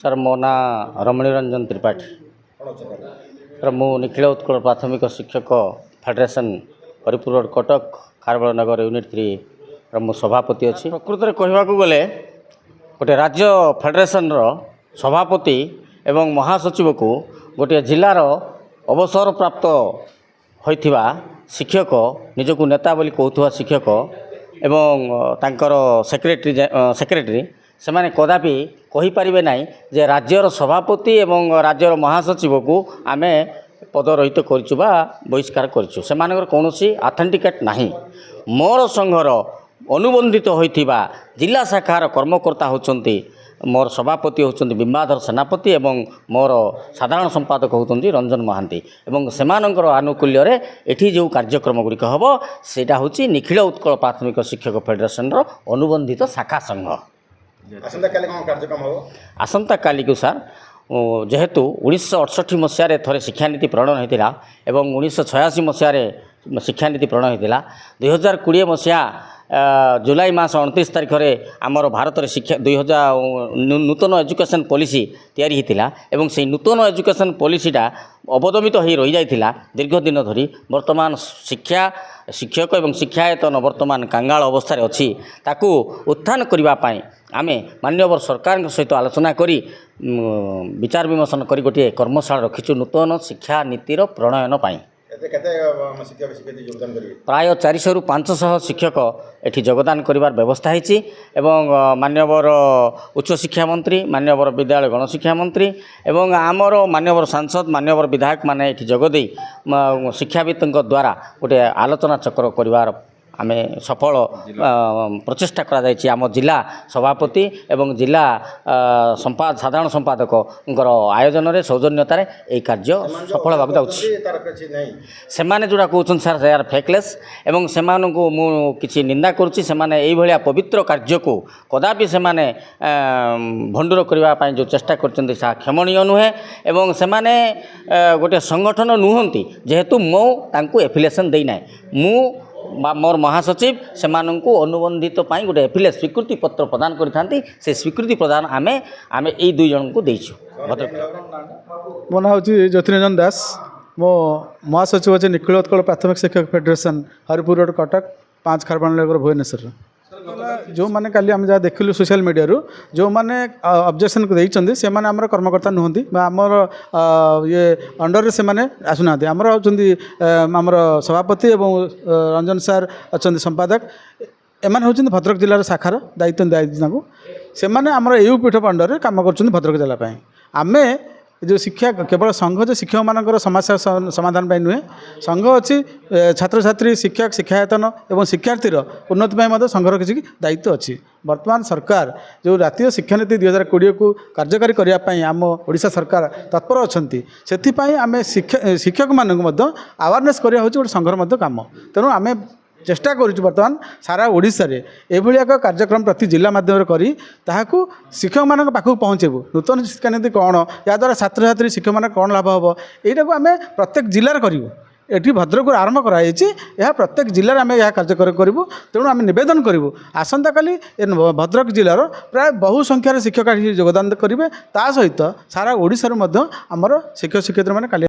Sir मो ना रमणी Ranjan Tripathi sir मु निखिल उत्कल प्राथमिक शिक्षक फेडरेशन हरिपुर रोड कटक खारबेल नगर यूनिट 3 मु सभापति अच्छी प्रकृत में कहवाक गले गोटे राज्य फेडरेशन सभापति एवं महासचिव को गोटे जिलार अवसर प्राप्त होइथिबा शिक्षक निजको नेता बोली कहूथुवा शिक्षक एवं तांकर सेक्रेटरी से माने कदापि कहि परिबे नाही जे राज्यर सभापति एवं राज्यर महासचिव को आमे पदरहित करछु बा बहिष्कार करछु से मानकर कोनोसी ऑथेंटिकेट नाही। मोर संघर अनुबंधित होइथिबा जिला शाखार कर्मकर्ता होचंती मोर सभापति होचंती बिंबाधर सेनापति एवं मोर साधारण संपादक होचंती रंजन महांती एवं सेमानंकर आनुकूल्य रे एठी जो कार्यक्रम गुड़िक हम सेटा होची निखिल उत्कल प्राथमिक शिक्षक फेडरेशन रो अनुबंधित शाखा संघ। आसंता काली को सार जेहेतु 1968 मसीह थे शिक्षानीति प्रणयन होता और 1986 मसीह शिक्षानीति प्रणयन होता 2020 मसीहा जुलाई मास 29 तारीख में आमर भारत में शिक्षा 2000 नूतन एजुकेशन पॉलिसी तैयारी होता एवं से नूतन एजुकेशन पॉलिसीटा अवदमित हो रही जाइथिला दीर्घ दिन धरी वर्तमान शिक्षक एवं शिक्षायतन वर्तमान कांगाल अवस्था अच्छी ताकू उत्थान करने आमे मान्यवर सरकार सहित आलोचना करी विचार विमर्शन करी गोटे कर्मशाला रखीचु नूतन शिक्षा नीतिर प्रणयन पाई प्राय 400 ରୁ 500 शिक्षक एठी योगदान करिवार व्यवस्था होती एवं मान्यवर उच्च शिक्षा मंत्री मान्यवर विद्यालय गणशिक्षा मंत्री एवं आमर मान्यवर सांसद मान्यवर विधायक माने एठी जोगदे शिक्षाविदों द्वारा गोटे आलोचना चक्र करिवार आमे सफल प्रचेष्टा करा आम जिला सभापति एवं जिला साधारण संपादक आयोजन रे सौजन्यतार यह कार्य सफल होगा से माने जोड़ा कहते सार यार फेकलेस एवं से मु किसी निंदा करुच्ची से माने पवित्र कार्य को कदापि से माने भंडूर करने जो चेष्टा कर क्षमणीय नुहे एवं से माने गोटे संगठन नुहंती जेहेतु मो तांको एफिलिएशन देना मु मोर महासचिव से अनुबंधित गोटे एफिलिएट स्वीकृति पत्र प्रदान करी से स्वीकृति प्रदान आमे यही 2 जन को देचु। मो ना हूँ ज्योतिरंजन दास मो महासचिव अच्छे निखिल उत्कल प्राथमिक शिक्षक फेडरेशन हरिपुर रोड कटक 5 खारबेल नगर भुवनेश्वर जो मैंने काली आम जहाँ देखिलु सोशल मीडिया रू जो मैंने ऑब्जेक्शन देइचंदी से माने हमर कर्मकर्ता नुहंती आमर ये अंडर से माने आसुना आमर होचंदी आमर सभापति एवं रंजन सार अच्छा संपादक एमान होचंदी भद्रक जिलार शाखार दायित्व से माने आमर एयू पीठ अंडर काम करचंदी भद्रक जिला पाई आमे जो शिक्षा केवल संघ जो शिक्षक मानकर समस्या समाधान पाई नुहे संघ अच्छी छात्र छात्री शिक्षक शिक्षायतन और शिक्षार्थीर उन्नति संघर किसी दायित्व अच्छी। वर्तमान सरकार जो राष्ट्रीय शिक्षानीति 2020 को कार्यकारी करने आम ओडिशा सरकार तत्पर अच्छा से आम शिक्षक मानक अवेयरनेस करवा हूँ गोटे संघर काम तेणु आम चेष्टा करुँ बर्तमान सारा ओडिशा रे एभली एक कार्यक्रम प्रति जिला माध्यम करी ताहाकू शिक्षक मान पाखक पहुँचेबू नूतन शिक्षानीति कौन या द्वारा छात्र छात्री शिक्षक मान कौन लाभ हम यहाँ को आम प्रत्येक जिलार करूँ एटी भद्रक आरंभ कराई प्रत्येक जिले में यह कार्य करूँ तेणु आम नवेदन करूँ आसंता काली भद्रक जिलार प्राय बहु संख्यार शिक्षक योगदान करेंगे ता सहित सारा ओडिशा आमर शिक्षक शिक्षयित्री मैंने